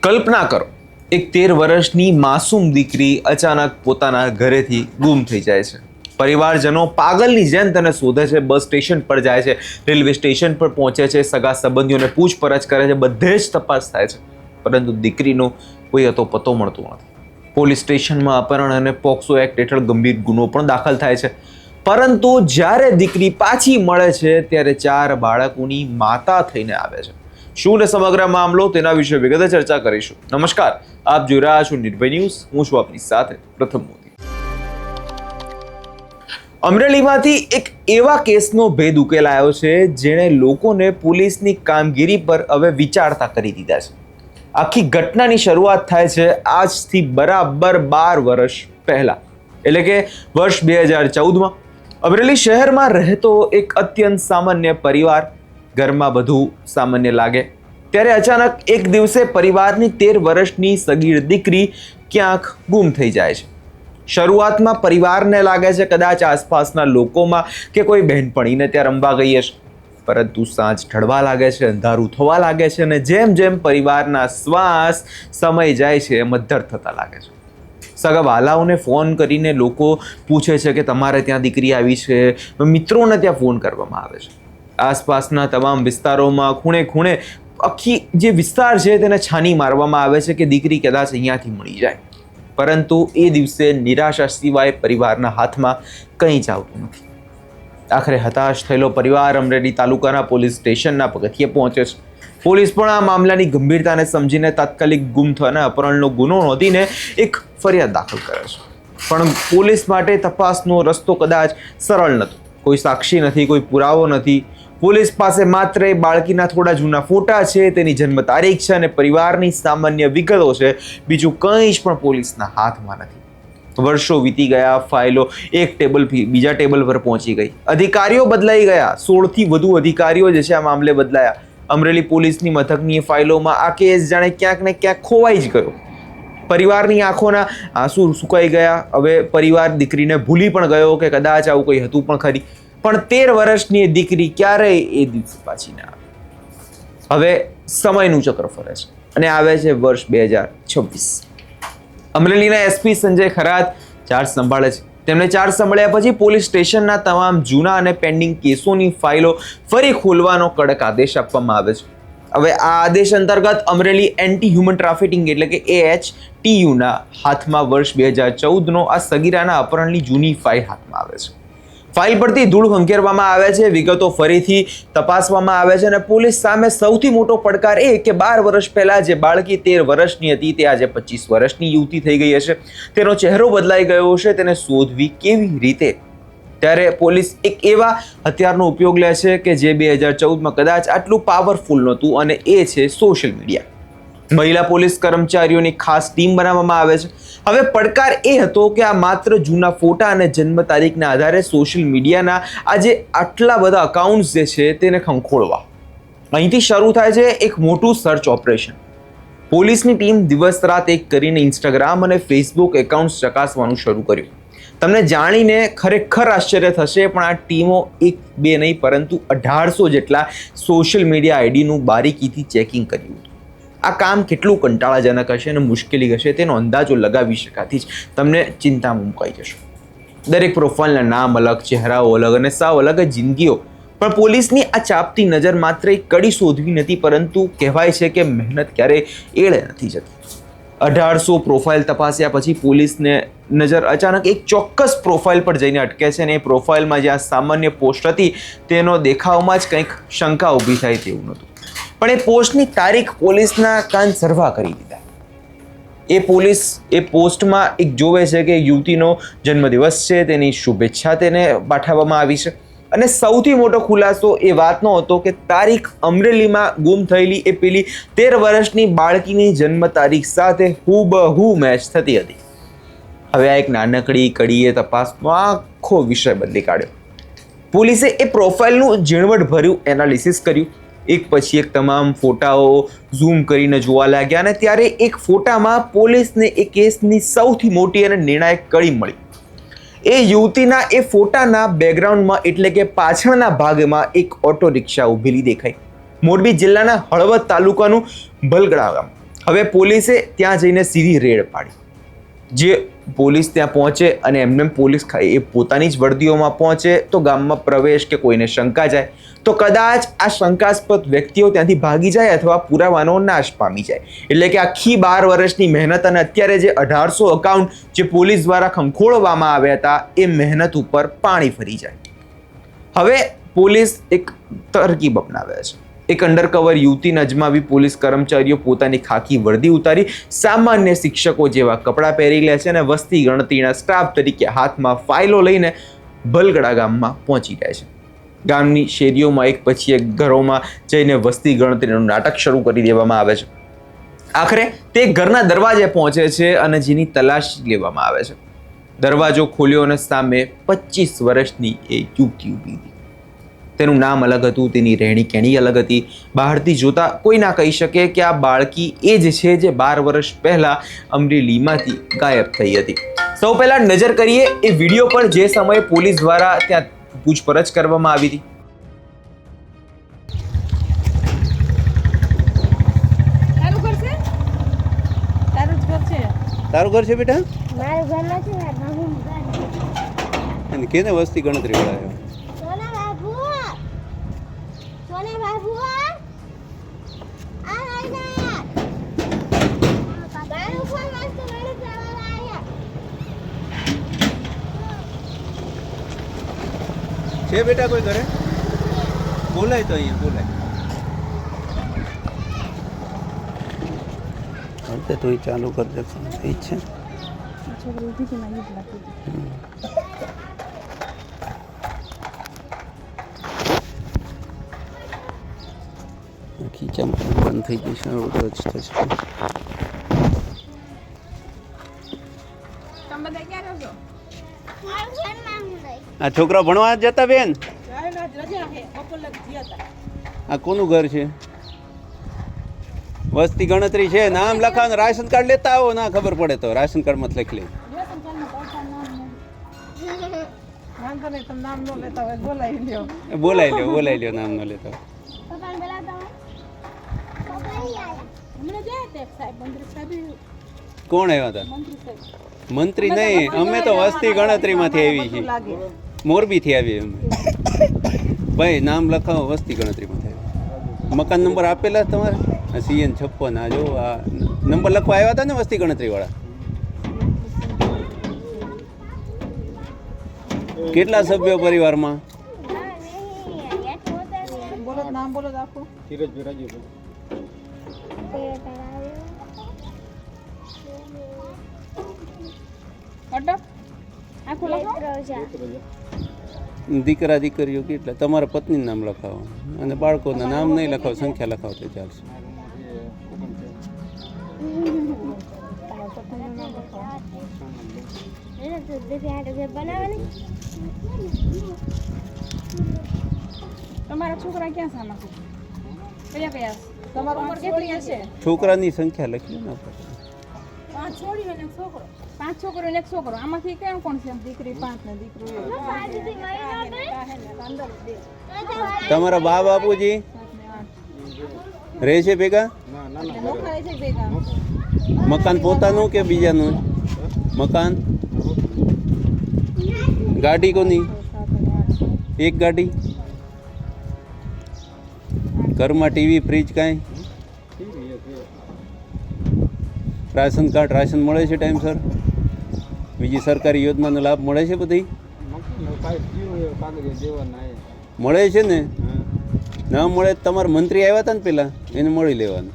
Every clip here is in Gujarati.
કલ્પના કરો, એક 13 વર્ષની માસૂમ દીકરી અચાનક પોતાના ઘરેથી ગુમ થઈ જાય છે. પરિવારજનો પાગલની જેમ તેને શોધે છે, બસ સ્ટેશન પર જાય છે, રેલવે સ્ટેશન પર પહોંચે છે, સગા સંબંધીઓને પૂછપરછ કરે છે, બધે જ તપાસ થાય છે, પરંતુ દીકરીનો કોઈ હતો પતો મળતો નથી. પોલીસ સ્ટેશનમાં અપહરણ અને પોક્સો એક્ટ હેઠળ ગંભીર ગુનો પણ દાખલ થાય છે. પરંતુ જ્યારે દીકરી પાછી મળે છે ત્યારે 4 બાળકોની માતા થઈને આવે છે. શું ને સમગ્ર મામલો, તેના વિશે વિગતે ચર્ચા કરીશું. નમસ્કાર, આપ જોઈ રહ્યા છો નિર્ભય ન્યૂઝ. હું છું આપની સાથે પ્રથમ મોદી. અમરેલીમાંથી એક એવા કેસનો ભેદ ઉકેલાયો છે જેણે લોકોને પોલીસની કામગીરી પર હવે વિચારતા કરી દીધા છે. આખી ઘટનાની શરૂઆત થાય છે આજથી બરાબર 12 વર્ષ પહેલા, એટલે કે વર્ષ 2014માં. અમરેલી શહેરમાં રહેતો એક અત્યંત સામાન્ય પરિવાર. ઘરમાં બધું સામાન્ય લાગે ત્યારે અચાનક એક દિવસે પરિવારની 13 વર્ષની સગીર દીકરી ક્યાંક ગુમ થઈ જાય છે. શરૂઆતમાં પરિવારને લાગે છે કદાચ આસપાસના લોકોમાં કે કોઈ બહેનપણીને ત્યાં રમવા ગઈ હશે, પરંતુ સાંજ ઢળવા લાગે છે, અંધારું થવા લાગે છે અને જેમ જેમ પરિવારના શ્વાસ સમય જાય છે એમ અધ્ધર થતા લાગે છે. સગા વાલાઓને ફોન કરીને લોકો પૂછે છે કે તમારે ત્યાં દીકરી આવી છે. મિત્રોને ત્યાં ફોન કરવામાં આવે છે. આસપાસના તમામ વિસ્તારોમાં ખૂણે ખૂણે આખી જે વિસ્તાર છે તેને છાની મારવામાં આવે છે કે દીકરી કદાચ અહીંયાથી મળી જાય. પરંતુ એ દિવસે નિરાશા સિવાય પરિવારના હાથમાં કંઈ જ આવતું નથી. આખરે હતાશ થયેલો પરિવાર અમરેલી તાલુકાના પોલીસ સ્ટેશનના પગથિયે પહોંચે છે. પોલીસ પણ આ મામલાની ગંભીરતાને સમજીને તાત્કાલિક ગુમ થવાના અપહરણનો ગુનો નોંધીને એક ફરિયાદ દાખલ કરે છે. પણ પોલીસ માટે તપાસનો રસ્તો કદાચ સરળ નહોતો. કોઈ સાક્ષી નથી, કોઈ પુરાવો નથી. પોલીસ પાસે માત્ર એ બાળકીના થોડા જૂના ફોટા છે, તેની જન્મ તારીખ છે અને પરિવારની સામાન્ય વિગતો છે. બીજું કંઈ જ પણ પોલીસના હાથમાં નથી. વર્ષો વીતી ગયા, ફાઇલો એક ટેબલથી બીજા ટેબલ પર પહોંચી ગઈ, અધિકારીઓ બદલાઈ ગયા. 16થી વધુ અધિકારીઓ જે છે આ મામલે બદલાયા. અમરેલી પોલીસની મથકની ફાઇલોમાં આ કેસ જાણે ક્યાંક ને ક્યાંક ખોવાઈ જ ગયો. પરિવારની આંખોના આંસુ સુકાઈ ગયા. હવે પરિવાર દીકરીને ભૂલી પણ ગયો કે કદાચ આવું કંઈ હતું પણ ખરી. પણ 13 વર્ષની દીકરી ક્યારેય એ દિવસે પાછી ના આવે. હવે સમયનું ચક્ર ફરે છે અને આવે છે વર્ષ 2026. અમરેલીના એસપી સંજય ખરાત ચાર્જ સંભાળે છે. તેમણે ચાર્જ સંભાળ્યા પછી પોલીસ સ્ટેશનના તમામ જૂના અને પેન્ડિંગ કેસોની ફાઇલો ફરી ખોલવાનો કડક આદેશ આપવામાં આવે છે. હવે આ આદેશ અંતર્ગત અમરેલી એન્ટી હ્યુમન ટ્રાફિકિંગ એટલે કે AHTUના હાથમાં વર્ષ 2014નો આ સગીરાના અપહરણની જૂની ફાઇલ હાથમાં આવે છે. ફાઇલ પરથી ધૂળ ખંખેરવામાં આવે છે, વિગતો ફરીથી તપાસવામાં આવે છે અને પોલીસ સામે સૌથી મોટો પડકાર એ કે 12 વર્ષ પહેલા જે બાળકી 13 વર્ષની હતી તે આજે 25 વર્ષની યુવતી થઈ ગઈ હશે. તેનો ચહેરો બદલાઈ ગયો હશે. તેને શોધવી કેવી રીતે? ત્યારે પોલીસ એક એવા હથિયારનો ઉપયોગ લે છે કે જે 2014માં કદાચ આટલું પાવરફુલ નહોતું અને એ છે સોશિયલ મીડિયા. મહિલા પોલીસ કર્મચારીઓની ખાસ ટીમ બનાવવામાં આવે છે. હવે પડકાર એ હતો કે આ માત્ર જૂના ફોટા અને જન્મ તારીખના આધારે સોશિયલ મીડિયાના આજે આટલા બધા અકાઉન્ટ્સ જે છે તેને ખંખોળવા. અહીંથી શરૂ થાય છે એક મોટું સર્ચ ઓપરેશન. પોલીસની ટીમ દિવસ રાત એક કરીને ઇન્સ્ટાગ્રામ અને ફેસબુક એકાઉન્ટ્સ ચકાસવાનું શરૂ કર્યું. તમને જાણીને ખરેખર આશ્ચર્ય થશે, પણ આ ટીમો 1-2 નહીં પરંતુ 1800 જેટલા સોશિયલ મીડિયા આઈડીનું બારીકીથી ચેકિંગ કર્યું. આ કામ કેટલું કંટાળાજનક હશે અને મુશ્કેલી હશે તેનો અંદાજો લગાવી શકાતી જ તમને ચિંતામાં મુકાઈ જશો. દરેક પ્રોફાઇલના નામ અલગ, ચહેરાઓ અલગ અને સાવ અલગ જ જિંદગીઓ. પણ પોલીસની આ ચાપતી નજર માત્ર એક કડી શોધવી નથી, પરંતુ કહેવાય છે કે મહેનત ક્યારેય એળે નથી જતી. 1800 પ્રોફાઇલ તપાસ્યા પછી પોલીસને નજર અચાનક એક ચોક્કસ પ્રોફાઇલ પર જઈને અટકે છે અને એ પ્રોફાઇલમાં જ્યાં સામાન્ય પોસ્ટ હતી તેનો દેખાવમાં જ કંઈક શંકા ઊભી થાય તેવું નહોતું. પણ એ પોસ્ટની તારીખ પોલીસના કાન સરવા કરી દીધા. એ પોસ્ટમાં એક જોવે છે કે યુવતીનો જન્મદિવસ છે, તેની શુભેચ્છા તેને પાઠવવામાં આવી છે અને સૌથી મોટો ખુલાસો એ વાતનો હતો કે તારીખ અમરેલીમાં ગુમ થયેલી એ પેલી 13 વર્ષની બાળકીની જન્મ તારીખ સાથે હૂબહૂ મેચ થતી હતી. હવે આ એક નાનકડી કડીએ તપાસનો આખો વિષય બદલી કાઢ્યો. પોલીસે એ પ્રોફાઇલનું ઝીણવટભર્યું એનાલિસિસ કર્યું. એક પછી એક તમામ ફોટાઓ ઝૂમ કરીને જોવા લાગ્યા અને ત્યારે એક ફોટામાં પોલીસને એ કેસની સૌથી મોટી અને નિર્ણાયક કડી મળી. એ યુવતીના એ ફોટાના બેકગ્રાઉન્ડમાં એટલે કે પાછળના ભાગમાં એક ઓટો રિક્ષા ઊભેલી દેખાઈ. મોરબી જિલ્લાના હળવદ તાલુકાનું ભલગડા ગામ. હવે પોલીસે ત્યાં જઈને સીધી રેડ પાડી. જે પોલીસ ત્યાં પહોંચે અને એમને પોલીસ એ પોતાની જ વર્દીઓમાં પહોંચે તો ગામમાં પ્રવેશ કે કોઈને શંકા જાય તો કદાચ આ શંકાસ્પદ વ્યક્તિઓ ત્યાંથી ભાગી જાય અથવા પુરાવાનો નાશ પામી જાય. એટલે કે આખી 12 વર્ષની મહેનત અને અત્યારે જે 1800 અકાઉન્ટ જે પોલીસ દ્વારા ખંખોળવામાં આવ્યા હતા એ મહેનત ઉપર પાણી ફરી જાય. હવે પોલીસ એક તરકીબ અપનાવે છે. એક અંડરકવર યુવતીને અજમાવી પોલીસ કર્મચારીઓ પોતાની ખાકી વર્દી ઉતારી સામાન્ય શિક્ષકો જેવા કપડાં પહેરી લે છે અને વસ્તી ગણતરીના સ્ટાફ તરીકે હાથમાં ફાઇલો લઈને ભલગડા ગામમાં પહોંચી જાય છે. ગામની શેરીઓમાં એક પછી એક ઘરોમાં જઈને વસ્તી ગણતરીનું નાટક શરૂ કરી દેવામાં આવે છે. આખરે તે ઘરના દરવાજે પહોંચે છે અને જેની તલાશી લેવામાં આવે છે. દરવાજો ખોલ્યો અને સામે 25 વર્ષની એ યુવતી ઊભી હતી. તેનું નામ અલગ હતું, તેની રહેણી કહેણી અલગ હતી. બહારથી જોતા કોઈ ના કહી શકે કે આ બાળકી એ જ છે જે 12 વર્ષ પહેલા અમરેલીમાંથી ગાયબ થઈ હતી. સૌ પહેલા નજર કરીએ એ વિડીયો પર જે સમયે પોલીસ દ્વારા ત્યાં પૂછપરછ કરવામાં આવી હતી. તારું ઘર છે બેટા? મારું ઘર નથી, મારા બાબુનું ઘર છે. અને કેને વસ્તી ગણતરી વાળા સોના બાબુ, સોના બાબુ, આ આઈના બાબુ ફોન વાસ્તે મને ચાલવા આયા છે બેટા કોઈ ઘરે? બોલાય તો અહીંયા બોલાય. હવે તો ચાલુ કરી દે થઈ છે. ખીચામાં બંધ થઈ જશે, રોજ થશે. આ છોકરા ભણવા જતા બેન? આ કોનું ઘર છે? વસ્તી ગણતરી છે, નામ લખાવાનું, રાશન કાર્ડ લેતા આવો. ના ખબર પડે તો રાશન કાર્ડમાં લખી લે. બોલાઈ લ્યો નામ ન લેતા. કોણ આવ્યા હતા? મંત્રી નહીં, અમે તો વસ્તી ગણતરીમાંથી આવી છીએ, મોરબીથી આવી અમે. ભાઈ નામ લખાવો, વસ્તી ગણતરીમાંથી આવી. મકાન નંબર આપેલા તમારે? CN 56. આ જો આ નંબર લખવા આવ્યા હતા ને વસ્તી ગણતરી વાળા. કેટલા સભ્યો પરિવારમાં? નામ બોલો આપો. ધીરજભાઈ રાજુભાઈ. દીકરા દીકરીઓ કેટલા? તમારા પત્નીનું નામ લખાવો અને બાળકોના નામ નહીં લખાવો, સંખ્યા લખાવો તો ચાલશે. તમારા છોકરા ક્યાં સામા કયા કયા? તમારો ઉંમર કેટલી હશે? છોકરાની સંખ્યા લખી ને. 5 છોકરીઓ અને 1 છોકરો. 5 છોકરો અને 1 છોકરો. આમાંથી કેમ કોણ છે? દીકરી 5 ને દીકરો 1. તમારા બા બાપુજી રહે છે ભેગા? મકાન પોતાનું કે બીજાનું? મકાન. ગાડી કોની? એક ગાડી. ઘરમાં ટીવી ફ્રીજ કાંઈ? રાશન કાર્ડ રાશન મળે છે ટાઈમસર? બીજી સરકારી યોજનાનો લાભ મળે છે? બધી મળે છે ને? ના મળે તમારે મંત્રી આવ્યા હતા ને પેલા, એને મળી લેવાનું.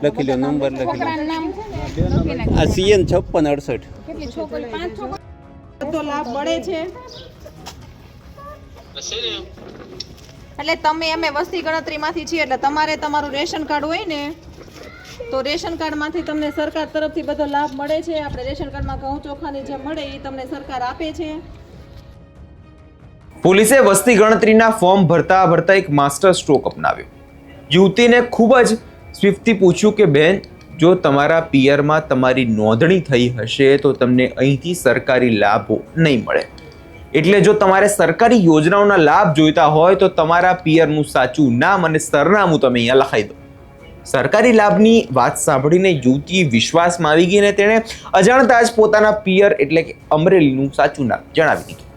લખી લો નંબર, લખી લો. આ CN 56 68. કેટલી છોકરી? 5 છોકરો. બધો લાભ મળે છે. એટલે તમે અમે વસ્તી ગણતરીમાંથી છીએ એટલે તમારે તમારું રેશન કાર્ડ હોય ને તો રેશન કાર્ડમાંથી તમને સરકાર તરફથી બધો લાભ મળે છે. આપણે રેશન કાર્ડમાં ઘઉં ચોખાની જે મળે એ તમને સરકાર આપે છે. પોલીસે વસ્તી ગણતરીના ફોર્મ ભરતા ભરતા એક માસ્ટર સ્ટ્રોક અપનાવ્યો. યુવતીને ખૂબ જ સ્વિફ્ટથી પૂછ્યું કે બેન, જો તમારા પિયરમાં તમારી નોંધણી થઈ હશે તો તમને અહીંથી સરકારી લાભો નહીં મળે. એટલે જો તમારે સરકારી યોજનાઓના લાભ જોઈતા હોય તો તમારા પિયરનું સાચું નામ અને સરનામું તમે અહીંયા લખાઈ દો. સરકારી લાભની વાત સાંભળીને યુવતી વિશ્વાસમાં આવી ગઈ અને તેણે અજાણતા જ પોતાના પિયર એટલે કે અમરેલીનું સાચું નામ જણાવી દીધું.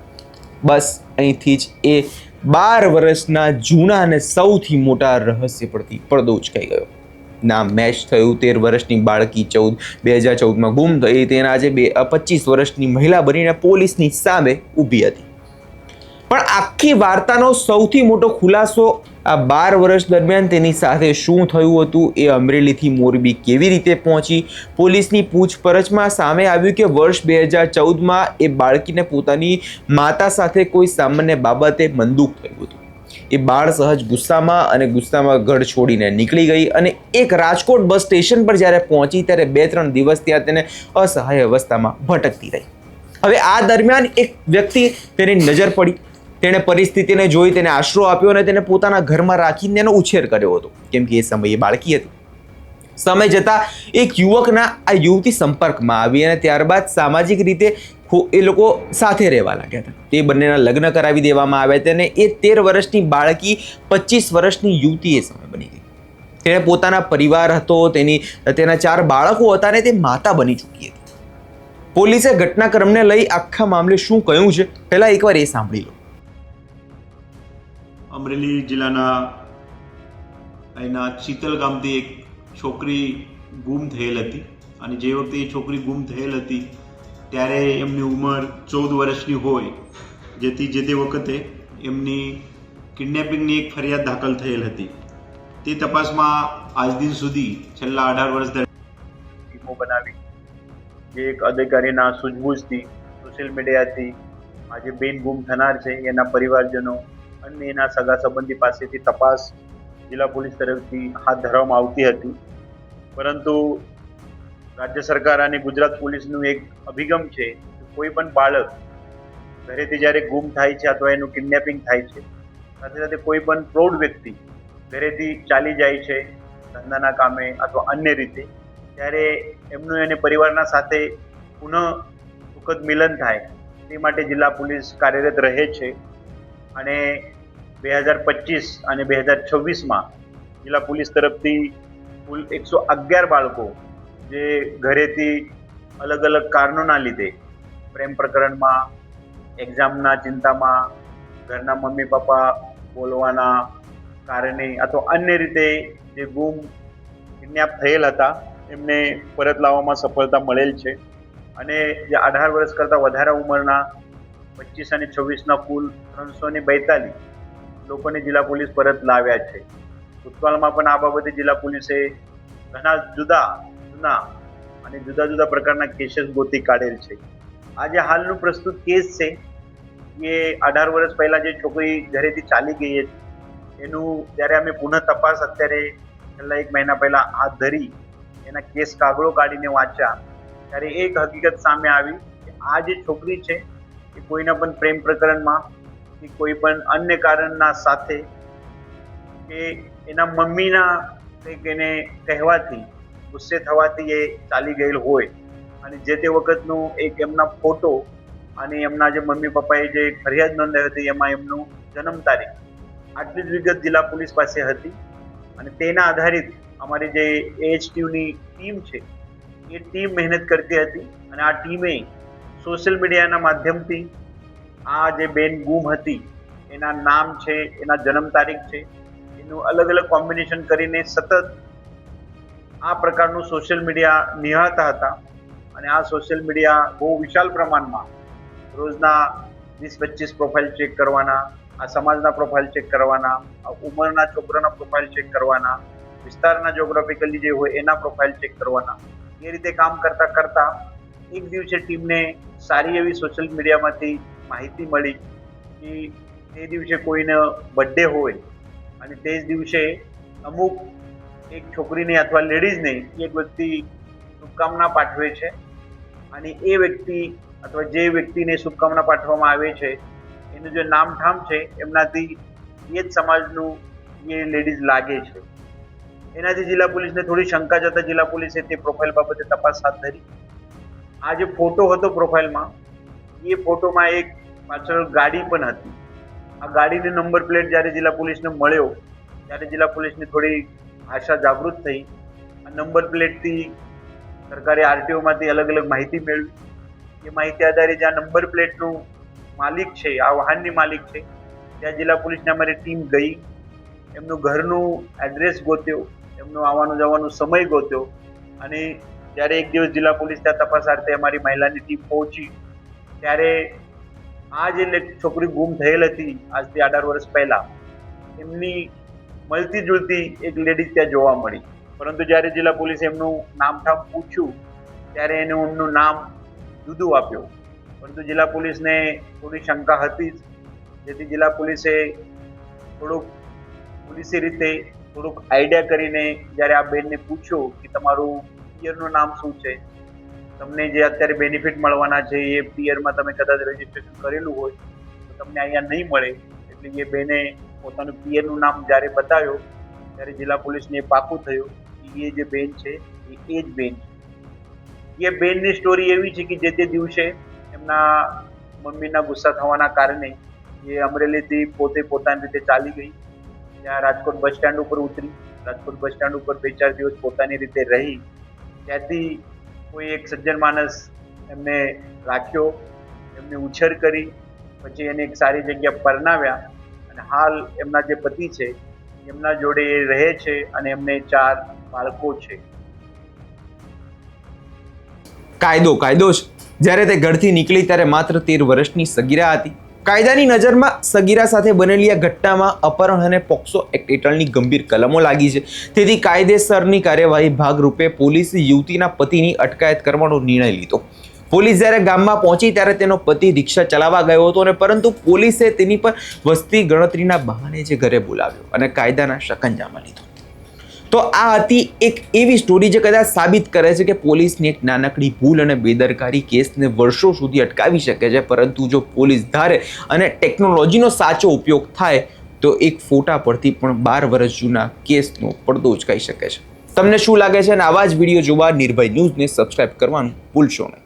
બસ અહીંથી જ એ 12 વર્ષના જૂના અને સૌથી મોટા રહસ્ય પરથી પડદો ઉચકાઈ ગયો. નામ મેચ થયું. 13 વર્ષની બાળકી 2014માં ગુમ થઈ. તેના આજે 25 વર્ષની મહિલા બનીને પોલીસની સામે ઊભી હતી. પણ આખી વાર્તાનો સૌથી મોટો ખુલાસો આ 12 વર્ષ દરમિયાન તેની સાથે શું થયું હતું, એ અમરેલીથી મોરબી કેવી રીતે પહોંચી, પોલીસની પૂછપરછમાં સામે આવ્યું કે વર્ષ 2014માં એ બાળકીને પોતાની માતા સાથે કોઈ સામાન્ય બાબતે મનદુખ થયું હતું. એ બાળ સહજ ગુસ્સામાં ઘર છોડીને નીકળી ગઈ અને એક રાજકોટ બસ સ્ટેશન પર જ્યારે પહોંચી ત્યારે 2-3 દિવસ ત્યાં તેને અસહાય અવસ્થામાં ભટકતી રહી. હવે આ દરમિયાન એક વ્યક્તિ તેની નજર પડી. તેણે પરિસ્થિતિને જોઈ, તેને આશરો આપ્યો અને તેને પોતાના ઘરમાં રાખીને એનો ઉછેર કર્યો હતો, કેમ કે એ સમયે બાળકી હતી. સમય જતાં એક યુવકના આ યુવતી સંપર્કમાં આવી અને ત્યારબાદ સામાજિક રીતે એ લોકો સાથે રહેવા લાગ્યા હતા. તે બંનેના લગ્ન કરાવી દેવામાં આવ્યા હતા અને એ 13 વર્ષની બાળકી 25 વર્ષની યુવતી એ સમય બની ગઈ. તેણે પોતાના પરિવાર હતો, તેના 4 બાળકો હતા અને તે માતા બની ચૂકી હતી. પોલીસે ઘટનાક્રમને લઈ આખા મામલે શું કહ્યું છે પહેલા એકવાર એ સાંભળી લો. અમરેલી જિલ્લાના અહીંના શીતલ ગામથી એક છોકરી ગુમ થયેલ હતી અને જે વખતે એ છોકરી ગુમ થયેલ હતી ત્યારે એમની ઉંમર 14 વર્ષની હોય, જેથી જે તે વખતે એમની કિડનેપિંગની એક ફરિયાદ દાખલ થયેલ હતી. તે તપાસમાં આજ દિન સુધી છેલ્લા 18 વર્ષ દરમિયાન ટીમો બનાવી જે એક અધિકારીના સૂઝબૂછથી સોશિયલ મીડિયાથી આજે બેન ગુમ થનાર છે એના પરિવારજનો અને એના સગા સંબંધી પાસેથી તપાસ જિલ્લા પોલીસ તરફથી હાથ ધરવામાં આવતી હતી. પરંતુ રાજ્ય સરકાર અને ગુજરાત પોલીસનું એક અભિગમ છે કે કોઈ પણ બાળક ઘરેથી જ્યારે ગુમ થાય છે અથવા એનું કિડનેપિંગ થાય છે, સાથે સાથે કોઈ પણ પ્રૌઢ વ્યક્તિ ઘરેથી ચાલી જાય છે ધંધાના કામે અથવા અન્ય રીતે, ત્યારે એમનું એને પરિવારના સાથે પુનઃ સુખદ મિલન થાય તે માટે જિલ્લા પોલીસ કાર્યરત રહે છે. અને 2025 અને 2026માં જિલ્લા પોલીસ તરફથી કુલ 111 બાળકો જે ઘરેથી અલગ અલગ કારણોના લીધે પ્રેમ પ્રકરણમાં, એક્ઝામના ચિંતામાં, ઘરના મમ્મી પપ્પા બોલવાના કારણે અથવા અન્ય રીતે જે ગુમ કિડનેપ થયેલ હતા એમને પરત લાવવામાં સફળતા મળેલ છે. અને જે 18 વર્ષ કરતાં વધારે ઉંમરના 25 અને 26ના કુલ 342 લોકોને જિલ્લા પોલીસ પરત લાવ્યા છે. ભૂતકાળમાં પણ આ બાબતે જિલ્લા પોલીસે ઘણા જુદા જુદા પ્રકારના કેસીસ ગોતી કાઢેલ છે. આ જે હાલનું પ્રસ્તુત કેસ છે એ 18 વર્ષ પહેલા જે છોકરી ઘરેથી ચાલી ગઈ હતી એનું જ્યારે અમે પુનઃ તપાસ અત્યારે છેલ્લા 1 મહિના પહેલા હાથ ધરી એના કેસ કાગળો કાઢીને વાંચ્યા ત્યારે એક હકીકત સામે આવી કે આ જે છોકરી છે એ કોઈના પણ પ્રેમ પ્રકરણમાં કે કોઈ પણ અન્ય કારણના સાથે કે એના મમ્મીના કંઈક એને કહેવાથી ગુસ્સે થવાથી એ ચાલી ગયેલ હોય અને જે તે વખતનું એક એમના ફોટો અને એમના જે મમ્મી પપ્પાએ જે ફરિયાદ નોંધાવી હતી એમાં એમનું જન્મ તારીખ આટલી જ વિગત જિલ્લા પોલીસ પાસે હતી. અને તેના આધારિત અમારી જે AHTUની ટીમ છે એ ટીમ મહેનત કરતી હતી અને આ ટીમે સોશિયલ મીડિયાના માધ્યમથી આ જે બેન ગુમ હતી એના નામ છે, એના જન્મ તારીખ છે, એનું અલગ અલગ કોમ્બિનેશન કરીને સતત આ પ્રકારનું સોશિયલ મીડિયા નિહાળતા હતા. અને આ સોશિયલ મીડિયા બહુ વિશાળ પ્રમાણમાં રોજના 20-25 પ્રોફાઇલ ચેક કરવાના, આ સમાજના પ્રોફાઇલ ચેક કરવાના, આ ઉંમરના છોકરાના પ્રોફાઇલ ચેક કરવાના, વિસ્તારના જોગ્રાફિકલી જે હોય એના પ્રોફાઇલ ચેક કરવાના, એ રીતે કામ કરતાં કરતાં એક દિવસે ટીમને સારી એવી સોશિયલ મીડિયામાંથી માહિતી મળી કે તે દિવસે કોઈને બર્થડે હોય અને તે જ દિવસે અમુક એક છોકરીને અથવા લેડીઝને એક વ્યક્તિ શુભકામના પાઠવે છે અને એ વ્યક્તિ અથવા જે વ્યક્તિને શુભકામના પાઠવવામાં આવે છે એનું જે નામઠામ છે એમનાથી એ જ સમાજનું એ લેડીઝ લાગે છે. એનાથી જિલ્લા પોલીસને થોડી શંકા જતા જિલ્લા પોલીસે તે પ્રોફાઇલ બાબતે તપાસ હાથ ધરી. આ જે ફોટો હતો પ્રોફાઇલમાં એ ફોટોમાં એક પાછળ ગાડી પણ હતી. આ ગાડીનો નંબર પ્લેટ જ્યારે જિલ્લા પોલીસને મળ્યો ત્યારે જિલ્લા પોલીસને થોડી આશા જાગૃત થઈ. આ નંબર પ્લેટથી સરકારે આરટીઓમાંથી અલગ અલગ માહિતી મેળવી. એ માહિતી આધારે જ્યાં નંબર પ્લેટનું માલિક છે, આ વાહનની માલિક છે, ત્યાં જિલ્લા પોલીસની અમારી ટીમ ગઈ, એમનું ઘરનું એડ્રેસ ગોત્યો, એમનો આવવાનો જવાનો સમય ગોત્યો અને જ્યારે એક દિવસ જિલ્લા પોલીસ ત્યાં તપાસાર્થે અમારી મહિલાની ટીમ પહોંચી ત્યારે આ જે છોકરી ગુમ થયેલ હતી આજથી 18 વર્ષ પહેલા, એમની મળતી જુલતી એક લેડીઝ ત્યાં જોવા મળી. પરંતુ જ્યારે જિલ્લા પોલીસે એમનું નામઠામ પૂછ્યું ત્યારે એમનું નામ જુદું આપ્યું. પરંતુ જિલ્લા પોલીસને થોડી શંકા હતી જ, જેથી જિલ્લા પોલીસે પોલીસી રીતે થોડુંક આઈડિયા કરીને જ્યારે આ બેનને પૂછ્યું કે તમારું પિયરનું નામ શું છે, તમને જે અત્યારે બેનિફિટ મળવાના છે એ પિયરમાં તમે કદાચ રજીસ્ટ્રેશન કરેલું હોય તો તમને અહીંયા નહીં મળે. એટલે એ બેને પોતાનું પિયરનું નામ જ્યારે બતાવ્યો ત્યારે જિલ્લા પોલીસને એ પાકું થયું કે એ જે બેન છે એ જ બેન છે. એ બેનની સ્ટોરી એવી છે કે જે તે દિવસે એમના મમ્મીના ગુસ્સા થવાના કારણે એ અમરેલીથી પોતાની રીતે ચાલી ગઈ. ત્યાં રાજકોટ બસ સ્ટેન્ડ ઉપર ઉતરી, રાજકોટ બસ સ્ટેન્ડ ઉપર 2-4 દિવસ પોતાની રીતે રહી. ત્યાંથી કોઈ એક સજ્જન માણસ એમને રાખ્યો, એમની ઉછેર કરી, પછી એને એક સારી જગ્યા પરણાવ્યા અને હાલ એમના જે પતિ છે એમના જોડે એ રહે છે અને એમને 4 બાળકો છે. કાયદો છે. જ્યારે તે ઘરથી નીકળી ત્યારે માત્ર 13 વર્ષની સગીરા હતી. કાયદાની નજરમાં સગીરા સાથે બનેલી આ ઘટનામાં અપહરણ અને પોક્સો એક્ટ હેઠળની ગંભીર કલમો લાગી છે. તેથી કાયદેસરની કાર્યવાહી ભાગરૂપે પોલીસે યુવતીના પતિની અટકાયત કરવાનો નિર્ણય લીધો. પોલીસ જ્યારે ગામમાં પહોંચી ત્યારે તેનો પતિ રિક્ષા ચલાવવા ગયો હતો અને પરંતુ પોલીસે તેની પર વસ્તી ગણતરીના બહાને જે ઘરે બોલાવ્યો અને કાયદાના શકંજામાં લીધો. તો આ હતી એક એવી સ્ટોરી જે કદાચ સાબિત કરે છે કે પોલીસની એક નાનકડી ભૂલ અને બેદરકારી કેસને વર્ષો સુધી અટકાવી શકે છે, પરંતુ જો પોલીસ ધારે અને ટેકનોલોજીનો સાચો ઉપયોગ થાય તો એક ફોટા પરથી પણ 12 વર્ષ જૂના કેસનો પડદો ઉચકાઈ શકે છે. તમને શું લાગે છે? અને આવા જ વિડીયો જોવા નિર્ભય ન્યૂઝને સબસ્ક્રાઇબ કરવાનું ભૂલશો નહીં.